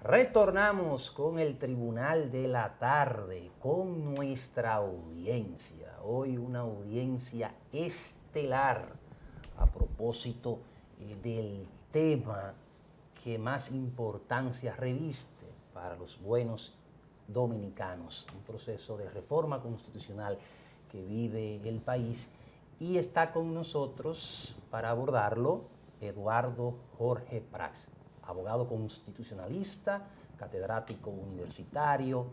Retornamos con el Tribunal de la Tarde, con nuestra audiencia. Hoy una audiencia estelar a propósito del tema que más importancia reviste para los buenos dominicanos, un proceso de reforma constitucional que vive el país. Y está con nosotros para abordarlo Eduardo Jorge Prats, abogado constitucionalista, catedrático universitario,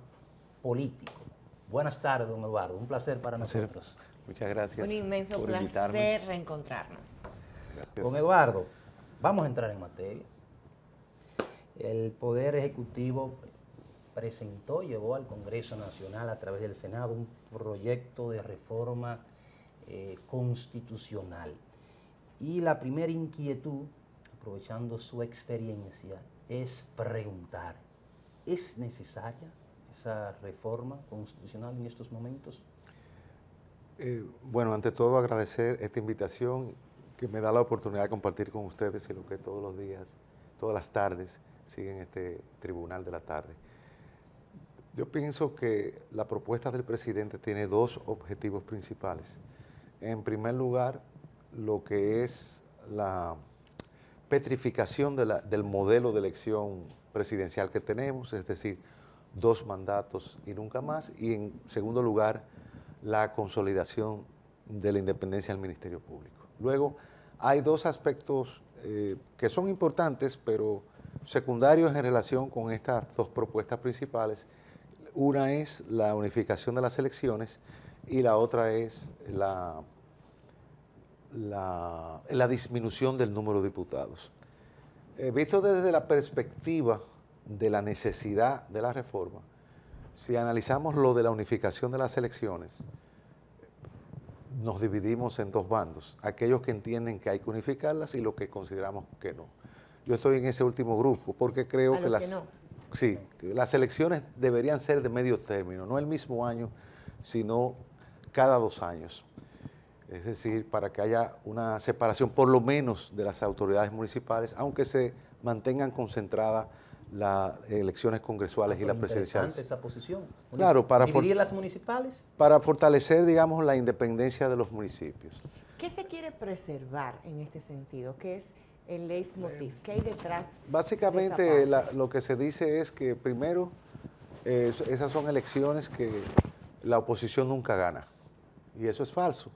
político. Buenas tardes, don Eduardo. Un placer para nosotros. Muchas gracias. Un inmenso por placer invitarme. reencontrarnos. Gracias. Don Eduardo, vamos a entrar en materia. El Poder Ejecutivo llevó al Congreso Nacional a través del Senado un proyecto de reforma constitucional. Y la primera inquietud, aprovechando su experiencia, es preguntar, ¿es necesaria esa reforma constitucional en estos momentos? Bueno, ante todo agradecer esta invitación que me da la oportunidad de compartir con ustedes y lo que todos los días, todas las tardes, siguen este Tribunal de la Tarde. Yo pienso que la propuesta del presidente tiene dos objetivos principales. En primer lugar, lo que es la petrificación del modelo de elección presidencial que tenemos, es decir, 2 mandatos y nunca más. Y en segundo lugar, la consolidación de la independencia del Ministerio Público. Luego, hay dos aspectos que son importantes, pero secundarios en relación con estas dos propuestas principales. Una es la unificación de las elecciones y la otra es la disminución del número de diputados. Visto desde la perspectiva de la necesidad de la reforma, si analizamos lo de la unificación de las elecciones, nos dividimos en dos bandos, aquellos que entienden que hay que unificarlas y los que consideramos que no. Yo estoy en ese último grupo porque creo que las elecciones deberían ser de medio término, no el mismo año, sino cada 2 años. Es decir, para que haya una separación por lo menos de las autoridades municipales, aunque se mantengan concentradas las elecciones congresuales y las presidenciales. Interesante esa posición. Claro, ¿Dividir las municipales? Para fortalecer, digamos, la independencia de los municipios. ¿Qué se quiere preservar en este sentido? ¿Qué es el leitmotiv? ¿Qué hay detrás? Básicamente lo que se dice es que primero, esas son elecciones que la oposición nunca gana. Y eso es falso,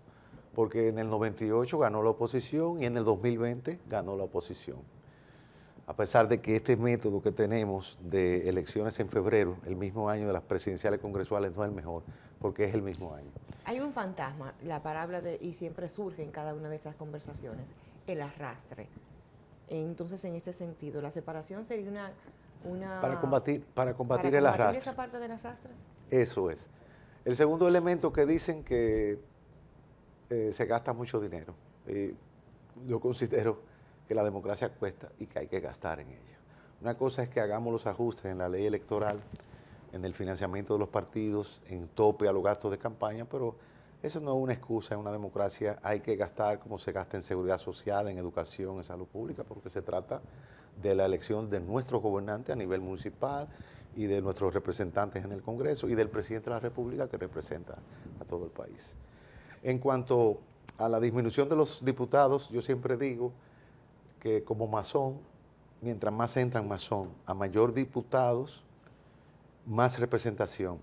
porque en el 98 ganó la oposición y en el 2020 ganó la oposición. A pesar de que este método que tenemos de elecciones en febrero, el mismo año de las presidenciales congresuales, no es el mejor, porque es el mismo año. Hay un fantasma, la palabra y siempre surge en cada una de estas conversaciones, el arrastre. Entonces, en este sentido, la separación sería una Para combatir el arrastre. ¿Combatir esa parte del arrastre? Eso es. El segundo elemento que dicen que se gasta mucho dinero. Yo considero que la democracia cuesta y que hay que gastar en ella. Una cosa es que hagamos los ajustes en la ley electoral, en el financiamiento de los partidos, en tope a los gastos de campaña, pero eso no es una excusa. En una democracia hay que gastar como se gasta en seguridad social, en educación, en salud pública, porque se trata de la elección de nuestros gobernantes a nivel municipal y de nuestros representantes en el Congreso y del presidente de la República que representa a todo el país. En cuanto a la disminución de los diputados, yo siempre digo que como masón, mientras más entran masón, a mayor diputados, más representación.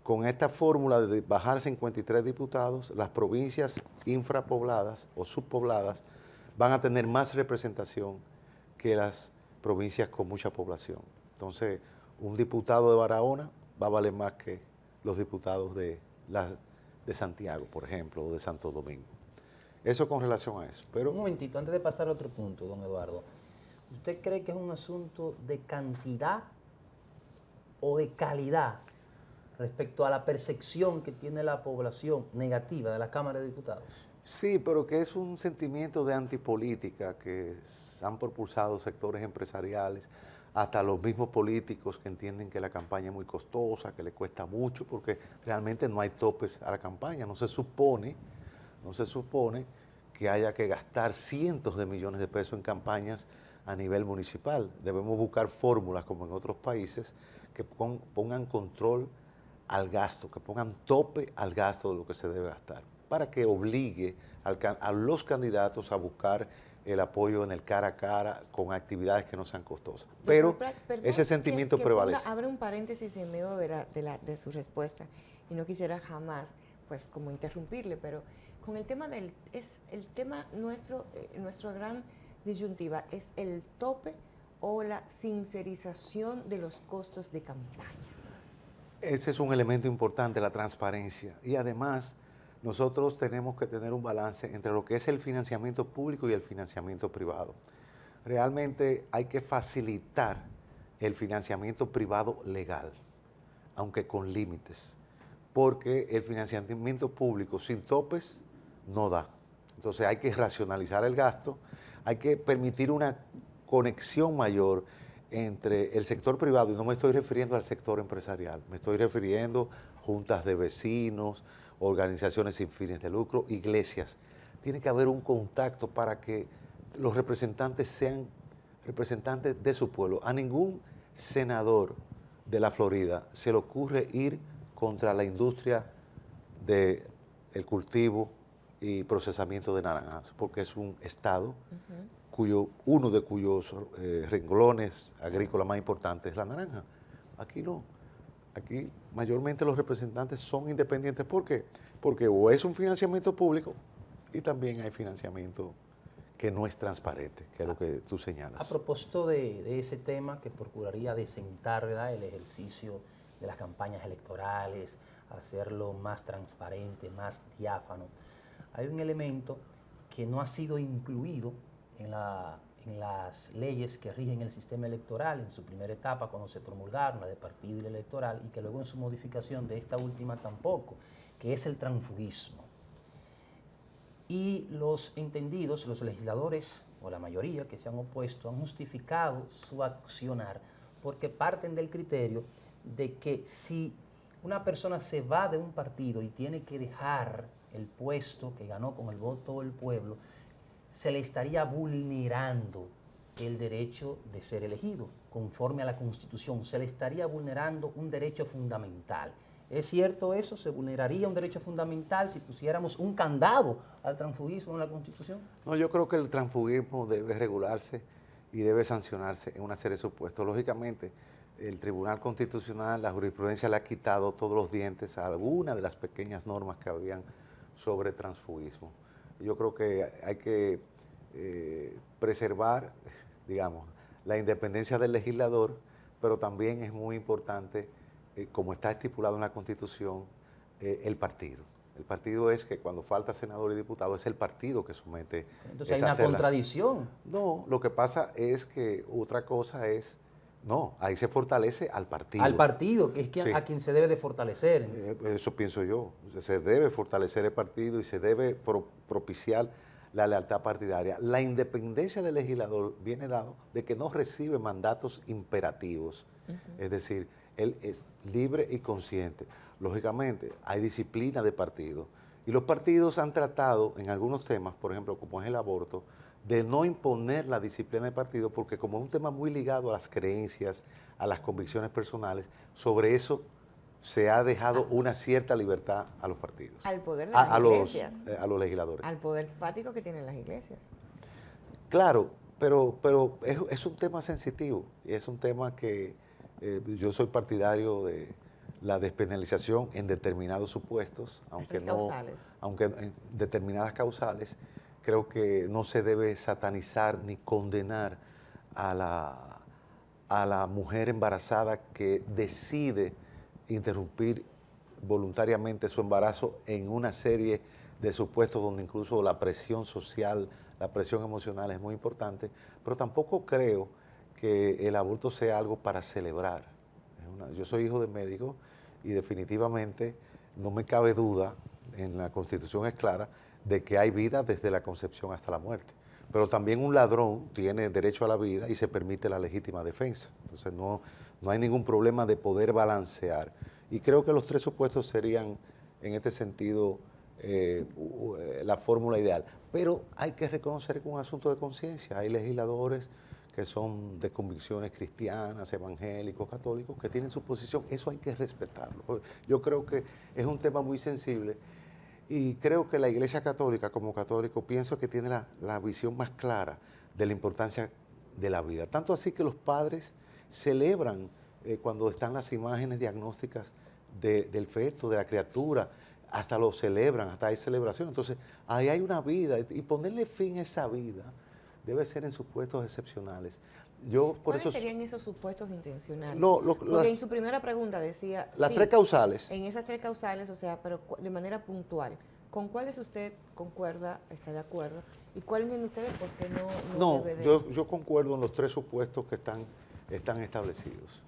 Con esta fórmula de bajar 53 diputados, las provincias infrapobladas o subpobladas van a tener más representación que las provincias con mucha población. Entonces, un diputado de Barahona va a valer más que los diputados de Santiago, por ejemplo, o de Santo Domingo. Eso con relación a eso. Pero un momentito, antes de pasar a otro punto, don Eduardo. ¿Usted cree que es un asunto de cantidad o de calidad respecto a la percepción que tiene la población negativa de la Cámara de Diputados? Sí, pero que es un sentimiento de antipolítica que han propulsado sectores empresariales, hasta los mismos políticos que entienden que la campaña es muy costosa, que le cuesta mucho, porque realmente no hay topes a la campaña. No se supone que haya que gastar cientos de millones de pesos en campañas a nivel municipal. Debemos buscar fórmulas como en otros países que pongan control al gasto, que pongan tope al gasto de lo que se debe gastar, para que obligue a los candidatos a buscar el apoyo en el cara a cara con actividades que no sean costosas. Pero ese sentimiento prevalece. Abre un paréntesis en medio de su respuesta, y no quisiera jamás pues como interrumpirle, pero con el tema nuestra gran disyuntiva es el tope o la sincerización de los costos de campaña. Ese es un elemento importante, la transparencia. Y además, nosotros tenemos que tener un balance entre lo que es el financiamiento público y el financiamiento privado. Realmente hay que facilitar el financiamiento privado legal, aunque con límites, porque el financiamiento público sin topes no da. Entonces hay que racionalizar el gasto, hay que permitir una conexión mayor entre el sector privado, y no me estoy refiriendo al sector empresarial, me estoy refiriendo a juntas de vecinos, organizaciones sin fines de lucro, iglesias. Tiene que haber un contacto para que los representantes sean representantes de su pueblo. A ningún senador de la Florida se le ocurre ir contra la industria del cultivo y procesamiento de naranjas, porque es un estado uno de cuyos renglones agrícolas más importantes es la naranja. Aquí no. Aquí mayormente los representantes son independientes. ¿Por qué? Porque o es un financiamiento público y también hay financiamiento que no es transparente, que es lo que tú señalas. A propósito de ese tema que procuraría desentar, ¿verdad?, el ejercicio de las campañas electorales, hacerlo más transparente, más diáfano, hay un elemento que no ha sido incluido en las leyes que rigen el sistema electoral en su primera etapa cuando se promulgaron, la de partido y la electoral, y que luego en su modificación de esta última tampoco, que es el transfugismo. Y los entendidos, los legisladores, o la mayoría que se han opuesto, han justificado su accionar porque parten del criterio de que si una persona se va de un partido y tiene que dejar el puesto que ganó con el voto del pueblo, se le estaría vulnerando el derecho de ser elegido, conforme a la Constitución. Se le estaría vulnerando un derecho fundamental. ¿Es cierto eso? ¿Se vulneraría un derecho fundamental si pusiéramos un candado al transfugismo en la Constitución? No, yo creo que el transfugismo debe regularse y debe sancionarse en una serie de supuestos. Lógicamente, el Tribunal Constitucional, la jurisprudencia le ha quitado todos los dientes a alguna de las pequeñas normas que habían sobre transfugismo. Yo creo que hay que preservar, digamos, la independencia del legislador, pero también es muy importante, como está estipulado en la Constitución, el partido. El partido es que cuando falta senador y diputado es el partido que somete. Entonces hay una contradicción. No, lo que pasa es que otra cosa es, no, ahí se fortalece al partido. Al partido, que es Sí. a quien se debe de fortalecer. Eso pienso yo. Se debe fortalecer el partido y se debe propiciar la lealtad partidaria. La independencia del legislador viene dado de que no recibe mandatos imperativos. Es decir, él es libre y consciente. Lógicamente, hay disciplina de partido. Y los partidos han tratado en algunos temas, por ejemplo, como es el aborto, de no imponer la disciplina de partido, porque como es un tema muy ligado a las creencias, a las convicciones personales, sobre eso se ha dejado una cierta libertad a los partidos. Al poder de las iglesias. A los legisladores. Al poder fático que tienen las iglesias. Claro, pero es un tema sensitivo, y es un tema que yo soy partidario de la despenalización en determinados supuestos, aunque en determinadas causales. Creo que no se debe satanizar ni condenar a la mujer embarazada que decide interrumpir voluntariamente su embarazo en una serie de supuestos donde incluso la presión social, la presión emocional es muy importante, pero tampoco creo que el aborto sea algo para celebrar. Yo soy hijo de médico y definitivamente no me cabe duda, en la Constitución es clara, de que hay vida desde la concepción hasta la muerte. Pero también un ladrón tiene derecho a la vida y se permite la legítima defensa. Entonces no hay ningún problema de poder balancear. Y creo que los tres supuestos serían, en este sentido, la fórmula ideal. Pero hay que reconocer que es un asunto de conciencia. Hay legisladores que son de convicciones cristianas, evangélicos, católicos, que tienen su posición. Eso hay que respetarlo. Yo creo que es un tema muy sensible y creo que la Iglesia Católica, como católico, pienso que tiene la visión más clara de la importancia de la vida. Tanto así que los padres celebran cuando están las imágenes diagnósticas del feto, de la criatura, hasta lo celebran, hasta hay celebración. Entonces, ahí hay una vida y ponerle fin a esa vida debe ser en supuestos excepcionales. ¿Cuáles serían esos supuestos intencionales? Porque en su primera pregunta decía... Las tres causales. En esas tres causales, o sea, pero de manera puntual, ¿con cuáles usted concuerda, está de acuerdo? ¿Y cuáles tienen ustedes por qué no debe de...? Yo concuerdo en los tres supuestos que están establecidos.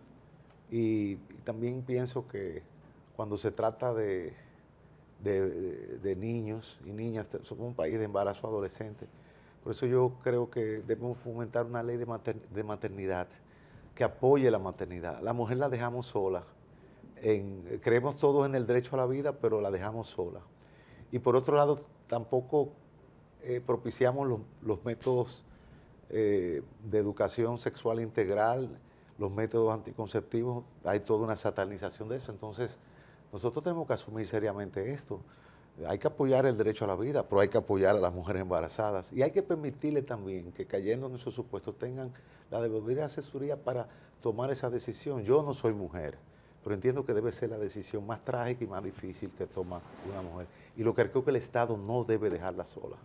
Y también pienso que cuando se trata de niños y niñas, somos un país de embarazo adolescente. Por eso yo creo que debemos fomentar una ley de maternidad que apoye la maternidad. La mujer la dejamos sola. Creemos todos en el derecho a la vida, pero la dejamos sola. Y por otro lado, tampoco propiciamos los métodos de educación sexual integral, los métodos anticonceptivos. Hay toda una satanización de eso. Entonces, nosotros tenemos que asumir seriamente esto. Hay que apoyar el derecho a la vida, pero hay que apoyar a las mujeres embarazadas. Y hay que permitirle también que, cayendo en esos supuestos, tengan la debida asesoría para tomar esa decisión. Yo no soy mujer, pero entiendo que debe ser la decisión más trágica y más difícil que toma una mujer. Y lo que creo que el Estado no debe dejarla sola.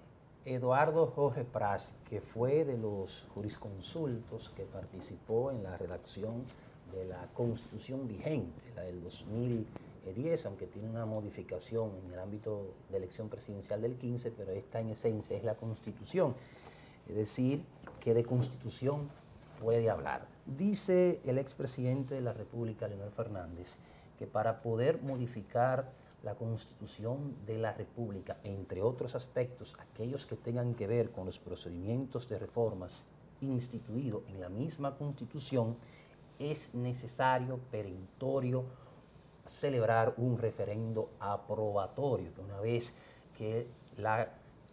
Eduardo Jorge Pras, que fue de los jurisconsultos que participó en la redacción de la Constitución vigente, la del 2010, aunque tiene una modificación en el ámbito de elección presidencial del 15, pero esta en esencia es la Constitución. Es decir, que de Constitución puede hablar. Dice el expresidente de la República, Leonel Fernández, que para poder modificar la Constitución de la República, entre otros aspectos, aquellos que tengan que ver con los procedimientos de reformas instituidos en la misma Constitución, es necesario, perentorio, celebrar un referendo aprobatorio, que una vez que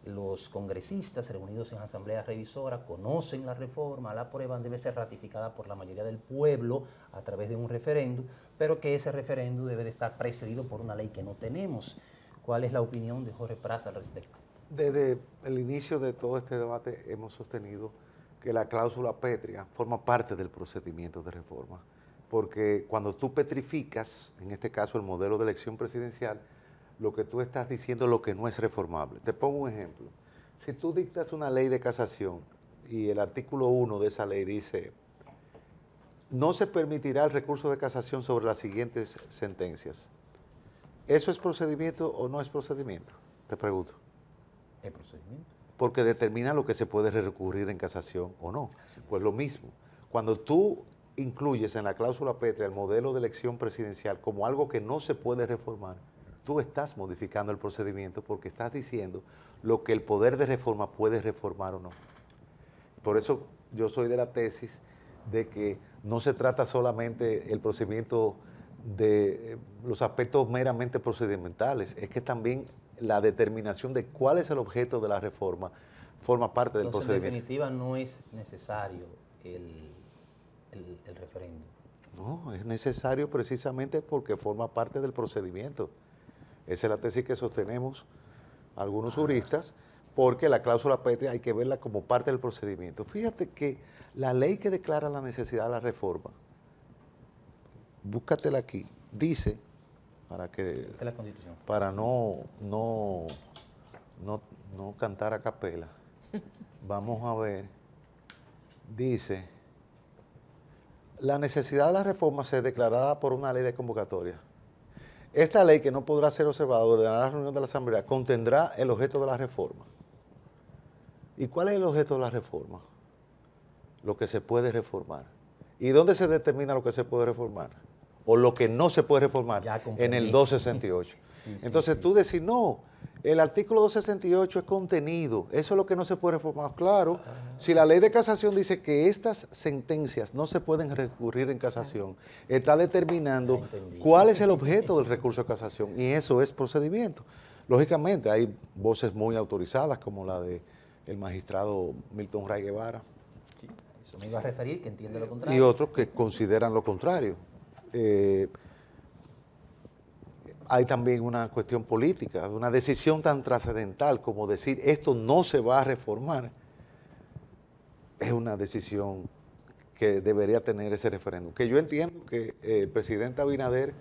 los congresistas reunidos en asamblea revisora conocen la reforma, la aprueban, debe ser ratificada por la mayoría del pueblo a través de un referendo, pero que ese referendo debe de estar precedido por una ley que no tenemos. ¿Cuál es la opinión de Jorge Pras al respecto? Desde el inicio de todo este debate hemos sostenido que la cláusula pétrea forma parte del procedimiento de reforma, porque cuando tú petrificas, en este caso el modelo de elección presidencial, lo que tú estás diciendo es lo que no es reformable. Te pongo un ejemplo. Si tú dictas una ley de casación y el artículo 1 de esa ley dice, no se permitirá el recurso de casación sobre las siguientes sentencias. ¿Eso es procedimiento o no es procedimiento? Te pregunto. ¿El procedimiento? Porque determina lo que se puede recurrir en casación o no. Pues lo mismo, cuando tú incluyes en la cláusula pétrea el modelo de elección presidencial como algo que no se puede reformar, tú estás modificando el procedimiento porque estás diciendo lo que el poder de reforma puede reformar o no. Por eso yo soy de la tesis de que no se trata solamente el procedimiento de los aspectos meramente procedimentales, es que también la determinación de cuál es el objeto de la reforma forma parte del procedimiento. En definitiva no es necesario el referéndum. No, es necesario precisamente porque forma parte del procedimiento. Esa es la tesis que sostenemos algunos juristas, porque la cláusula pétrea hay que verla como parte del procedimiento. Fíjate que la ley que declara la necesidad de la reforma, búscatela aquí, dice, para no cantar a capela, vamos a ver, dice, la necesidad de la reforma se declarará por una ley de convocatoria. Esta ley, que no podrá ser observada durante la reunión de la Asamblea, contendrá el objeto de la reforma. ¿Y cuál es el objeto de la reforma? Lo que se puede reformar. ¿Y dónde se determina lo que se puede reformar? O lo que no se puede reformar, en el 268. Entonces tú decís, no, el artículo 268 es contenido, eso es lo que no se puede reformar. Claro, si la ley de casación dice que estas sentencias no se pueden recurrir en casación, está determinando cuál es el objeto del recurso de casación, y eso es procedimiento. Lógicamente hay voces muy autorizadas como la de el magistrado Milton Ray Guevara Sí, eso me iba a referir, que entiende lo y contrario. otros que consideran lo contrario. Hay también una cuestión política, una decisión tan trascendental como decir esto no se va a reformar, es una decisión que debería tener ese referéndum. Que yo entiendo que el presidente Abinader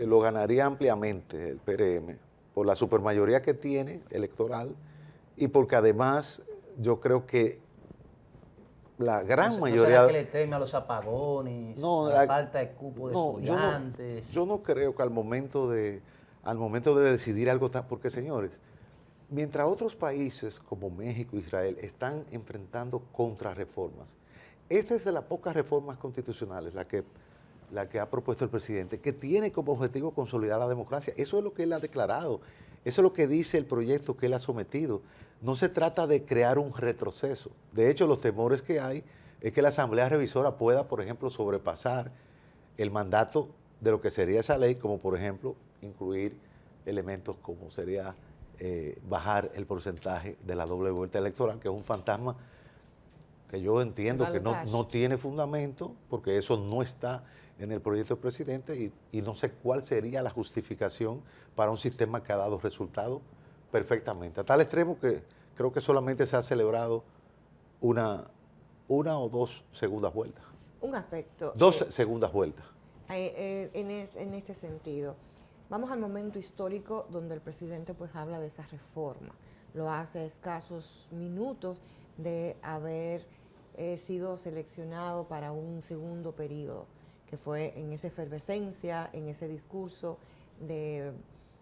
lo ganaría ampliamente, el PRM, por la supermayoría que tiene electoral y porque además yo creo que la gran ¿No mayoría... será que le teme a los apagones, No, a la falta de cupo de no, estudiantes? yo no creo que al momento de decidir algo tan... Porque, señores, mientras otros países como México, Israel, están enfrentando contrarreformas, esta es de las pocas reformas constitucionales, la que ha propuesto el presidente, que tiene como objetivo consolidar la democracia. Eso es lo que él ha declarado, eso es lo que dice el proyecto que él ha sometido. No se trata de crear un retroceso. De hecho, los temores que hay es que la Asamblea Revisora pueda, por ejemplo, sobrepasar el mandato de lo que sería esa ley, como por ejemplo incluir elementos como sería bajar el porcentaje de la doble vuelta electoral, que es un fantasma que yo entiendo que no tiene fundamento, porque eso no está en el proyecto del presidente y no sé cuál sería la justificación para un sistema que ha dado resultados perfectamente. A tal extremo que creo que solamente se ha celebrado una o dos segundas vueltas. Un aspecto. Dos segundas vueltas. En este sentido, vamos al momento histórico donde el presidente pues habla de esa reforma. Lo hace a escasos minutos de haber sido seleccionado para un segundo periodo, que fue en esa efervescencia, en ese discurso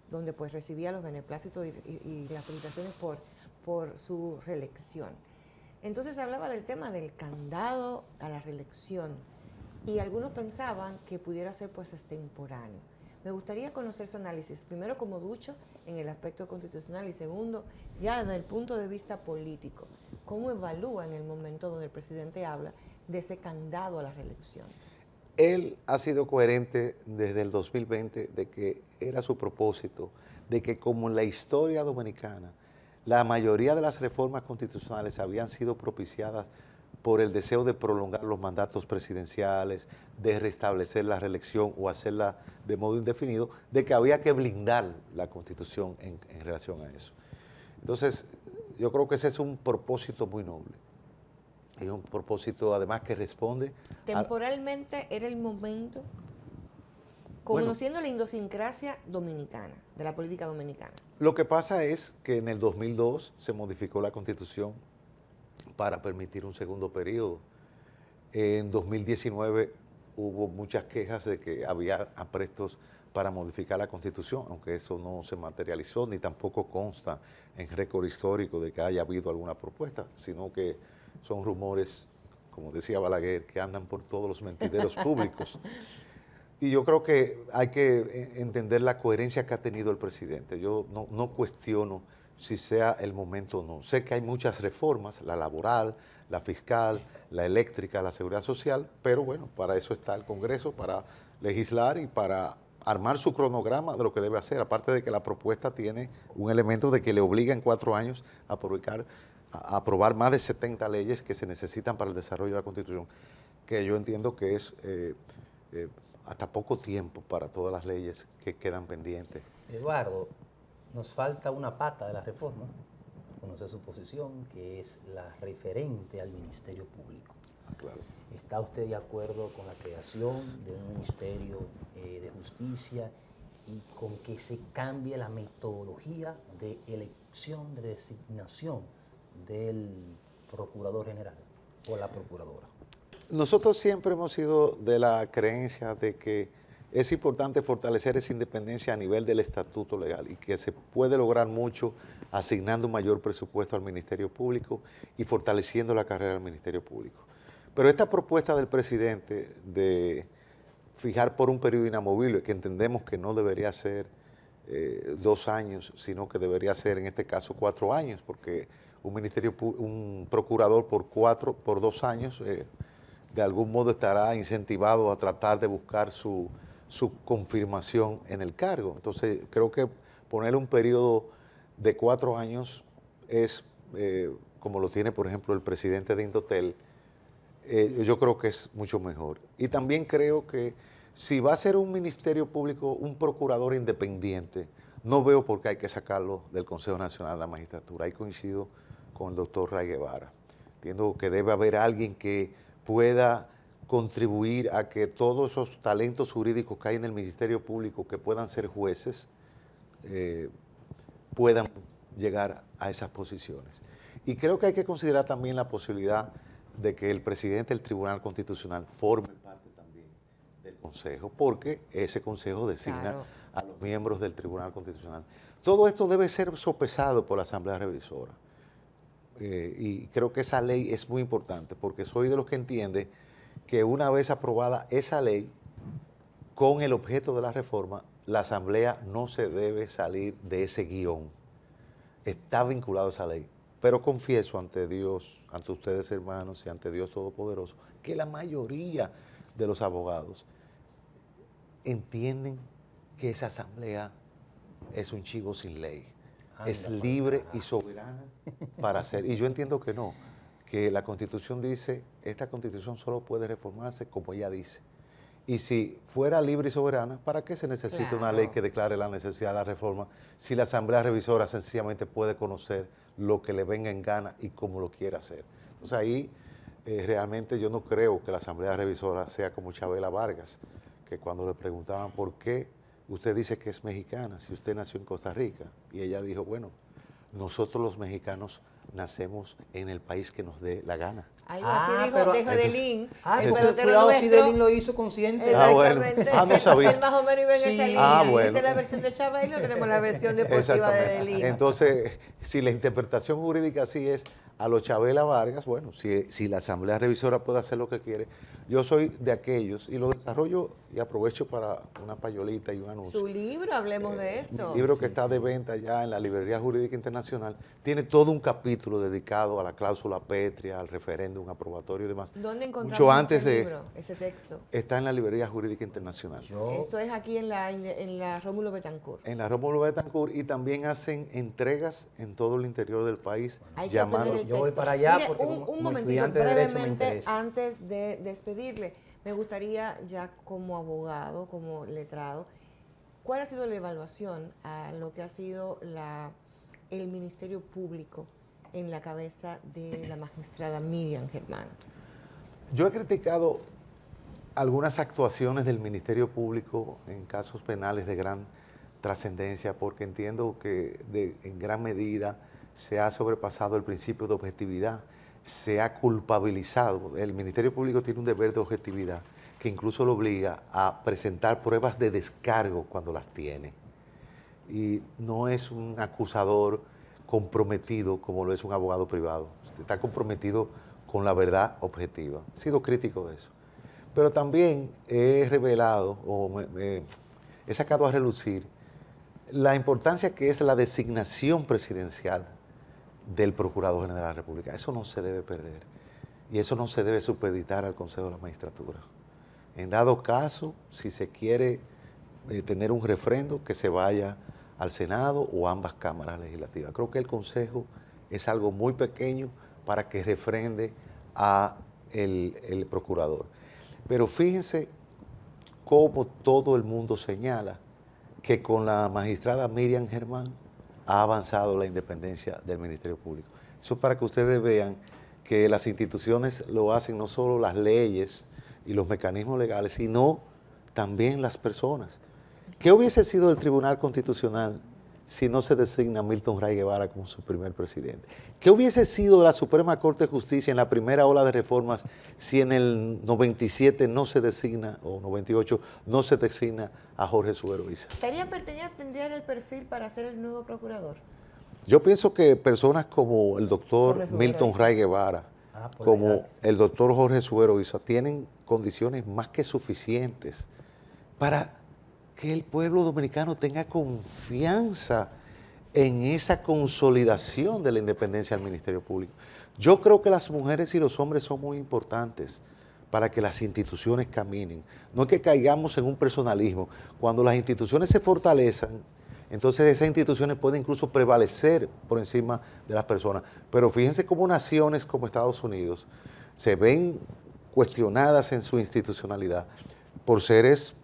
donde pues recibía los beneplácitos y las felicitaciones por su reelección. Entonces hablaba del tema del candado a la reelección y algunos pensaban que pudiera ser pues extemporáneo. Me gustaría conocer su análisis, primero como ducho en el aspecto constitucional y segundo ya desde el punto de vista político. ¿Cómo evalúa en el momento donde el presidente habla de ese candado a la reelección? Él ha sido coherente desde el 2020 de que era su propósito, de que como en la historia dominicana, la mayoría de las reformas constitucionales habían sido propiciadas por el deseo de prolongar los mandatos presidenciales, de restablecer la reelección o hacerla de modo indefinido, de que había que blindar la Constitución en relación a eso. Entonces, yo creo que ese es un propósito muy noble. Es un propósito además que responde... Temporalmente era el momento, conociendo la idiosincrasia dominicana, de la política dominicana. Lo que pasa es que en el 2002 se modificó la Constitución para permitir un segundo periodo. En 2019 hubo muchas quejas de que había aprestos para modificar la Constitución, aunque eso no se materializó, ni tampoco consta en récord histórico de que haya habido alguna propuesta, sino que son rumores, como decía Balaguer, que andan por todos los mentideros públicos. Y yo creo que hay que entender la coherencia que ha tenido el presidente. Yo no cuestiono si sea el momento o no. Sé que hay muchas reformas, la laboral, la fiscal, la eléctrica, la seguridad social, pero bueno, para eso está el Congreso, para legislar y para armar su cronograma de lo que debe hacer, aparte de que la propuesta tiene un elemento de que le obliga en 4 años a aprobar más de 70 leyes que se necesitan para el desarrollo de la Constitución, que yo entiendo que es hasta poco tiempo para todas las leyes que quedan pendientes. Eduardo, nos falta una pata de la reforma, conocer su posición, que es la referente al Ministerio Público. Claro. ¿Está usted de acuerdo con la creación de un Ministerio de Justicia y con que se cambie la metodología de elección, de designación del Procurador General o la Procuradora? Nosotros siempre hemos sido de la creencia de que es importante fortalecer esa independencia a nivel del estatuto legal y que se puede lograr mucho asignando un mayor presupuesto al Ministerio Público y fortaleciendo la carrera del Ministerio Público. Pero esta propuesta del presidente de fijar por un periodo inamovible, que entendemos que no debería ser 2 años, sino que debería ser en este caso 4 años, porque un procurador por 2 años de algún modo estará incentivado a tratar de buscar su confirmación en el cargo. Entonces creo que ponerle un periodo de 4 años es, como lo tiene, por ejemplo, el presidente de Indotel, yo creo que es mucho mejor. Y también creo que si va a ser un ministerio público, un procurador independiente, no veo por qué hay que sacarlo del Consejo Nacional de la Magistratura. Ahí coincido con el doctor Ray Guevara. Entiendo que debe haber alguien que pueda contribuir a que todos esos talentos jurídicos que hay en el Ministerio Público, que puedan ser jueces, puedan llegar a esas posiciones. Y creo que hay que considerar también la posibilidad de que el presidente del Tribunal Constitucional forme parte también del Consejo, porque ese Consejo designa Claro. a los miembros del Tribunal Constitucional. Todo esto debe ser sopesado por la Asamblea Revisora. Y creo que esa ley es muy importante, porque soy de los que entiende que una vez aprobada esa ley, con el objeto de la reforma, la Asamblea no se debe salir de ese guión. Está vinculado a esa ley. Pero confieso ante Dios, ante ustedes hermanos y ante Dios Todopoderoso, que la mayoría de los abogados entienden que esa Asamblea es un chivo sin ley. Es libre y soberana para hacer. Y yo entiendo que no, que la Constitución dice, esta Constitución solo puede reformarse como ella dice. Y si fuera libre y soberana, ¿para qué se necesita una ley que declare la necesidad de la reforma si la Asamblea Revisora sencillamente puede conocer lo que le venga en gana y cómo lo quiera hacer? Entonces ahí realmente yo no creo que la Asamblea Revisora sea como Chabela Vargas, que cuando le preguntaban por qué usted dice que es mexicana si usted nació en Costa Rica, y ella dijo, bueno, nosotros los mexicanos nacemos en el país que nos dé la gana. Algo así dijo Delín, el pues pelotero cuidado si nuestro. Delín lo hizo consciente. Exactamente. No sabía. Él más o menos iba en Sí. esa línea. Bueno. Esta es la versión de Chabelo, tenemos la versión deportiva de Delín. Entonces, si la interpretación jurídica así es a lo Chabela Vargas, bueno, si la Asamblea Revisora puede hacer lo que quiere, yo soy de aquellos y lo desarrollo y aprovecho para una payolita y un anuncio. Su libro, hablemos de esto. Mi libro que está de venta ya en la Librería Jurídica Internacional tiene todo un capítulo dedicado a la cláusula pétrea, al referéndum aprobatorio y demás. ¿Dónde encontramos Mucho antes este de libro, ese texto? Está en la Librería Jurídica Internacional. Esto es aquí en la Rómulo Betancourt. En la Rómulo Betancourt, y también hacen entregas en todo el interior del país. Hay que llamado- aprender el Yo voy texto. para allá Mire, porque un como momentito, estudiante de Derecho me brevemente, interesa. antes de despedirle, me gustaría ya como abogado, como letrado, ¿cuál ha sido la evaluación a lo que ha sido el Ministerio Público en la cabeza de la magistrada Miriam Germán? Yo he criticado algunas actuaciones del Ministerio Público en casos penales de gran trascendencia, porque entiendo que en gran medida se ha sobrepasado el principio de objetividad, se ha culpabilizado. El Ministerio Público tiene un deber de objetividad que incluso lo obliga a presentar pruebas de descargo cuando las tiene. Y no es un acusador comprometido como lo es un abogado privado. Usted está comprometido con la verdad objetiva. He sido crítico de eso. Pero también he revelado o he sacado a relucir la importancia que es la designación presidencial del Procurador General de la República. Eso no se debe perder y eso no se debe supeditar al Consejo de la Magistratura. En dado caso, si se quiere tener un refrendo, que se vaya al Senado o a ambas cámaras legislativas. Creo que el Consejo es algo muy pequeño para que refrende a el Procurador. Pero fíjense cómo todo el mundo señala que con la magistrada Miriam Germán ha avanzado la independencia del Ministerio Público. Eso para que ustedes vean que las instituciones lo hacen no solo las leyes y los mecanismos legales, sino también las personas. ¿Qué hubiese sido el Tribunal Constitucional si no se designa a Milton Ray Guevara como su primer presidente? ¿Qué hubiese sido la Suprema Corte de Justicia en la primera ola de reformas si en el 97 no se designa, o 98, no se designa a Jorge Subero Isa? ¿Tendría el perfil para ser el nuevo procurador? Yo pienso que personas como el doctor Jorge Subero Milton Isa. Ray Guevara, Por como la edad. el doctor Jorge Subero Isa, tienen condiciones más que suficientes para que el pueblo dominicano tenga confianza en esa consolidación de la independencia del Ministerio Público. Yo creo que las mujeres y los hombres son muy importantes para que las instituciones caminen. No es que caigamos en un personalismo. Cuando las instituciones se fortalecen Entonces esas instituciones pueden incluso prevalecer por encima de las personas. Pero fíjense cómo naciones como Estados Unidos se ven cuestionadas en su institucionalidad por seres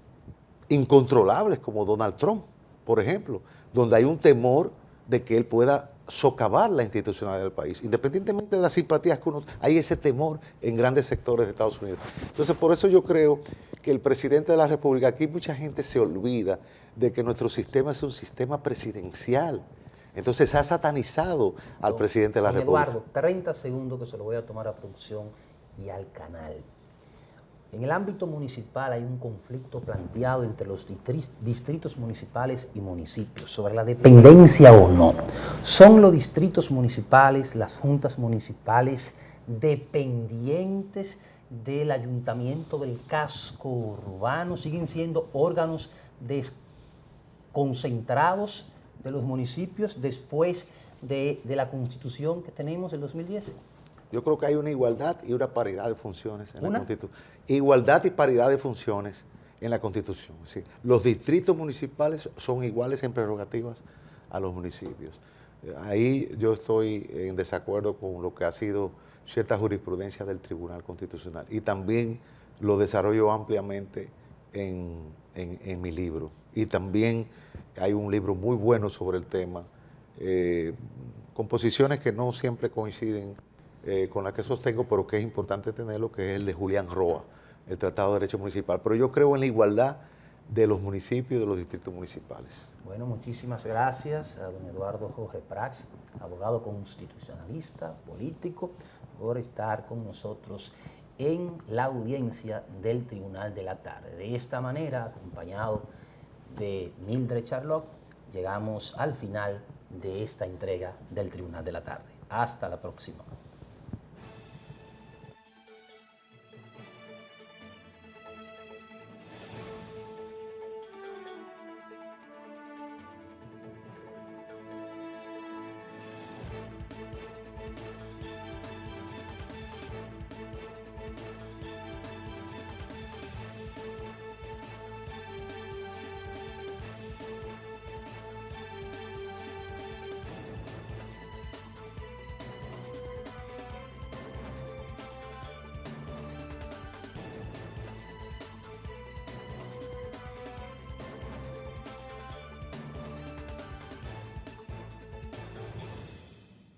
incontrolables como Donald Trump, por ejemplo, donde hay un temor de que él pueda socavar la institucionalidad del país. Independientemente de las simpatías que uno... Hay ese temor en grandes sectores de Estados Unidos. Entonces, por eso yo creo que el presidente de la República, aquí mucha gente se olvida de que nuestro sistema es un sistema presidencial. Entonces, se ha satanizado al presidente de la República. Eduardo, 30 segundos que se lo voy a tomar a producción y al canal. En el ámbito municipal hay un conflicto planteado entre los distritos municipales y municipios sobre la dependencia o no. ¿Son los distritos municipales, las juntas municipales dependientes del ayuntamiento del casco urbano? ¿Siguen siendo órganos desconcentrados de los municipios después de la constitución que tenemos del 2010? Yo creo que hay una igualdad y una paridad de funciones en la Constitución. Igualdad y paridad de funciones en la Constitución. Es decir, los distritos municipales son iguales en prerrogativas a los municipios. Ahí yo estoy en desacuerdo con lo que ha sido cierta jurisprudencia del Tribunal Constitucional. Y también lo desarrollo ampliamente en mi libro. Y también hay un libro muy bueno sobre el tema, con posiciones que no siempre coinciden con la que sostengo, pero que es importante tenerlo, que es el de Julián Roa, el Tratado de Derecho Municipal. Pero yo creo en la igualdad de los municipios y de los distritos municipales. Bueno, muchísimas gracias a don Eduardo Jorge Prats, abogado constitucionalista, político, por estar con nosotros en la audiencia del Tribunal de la Tarde. De esta manera, acompañado de Mildred Charlotte, llegamos al final de esta entrega del Tribunal de la Tarde. Hasta la próxima.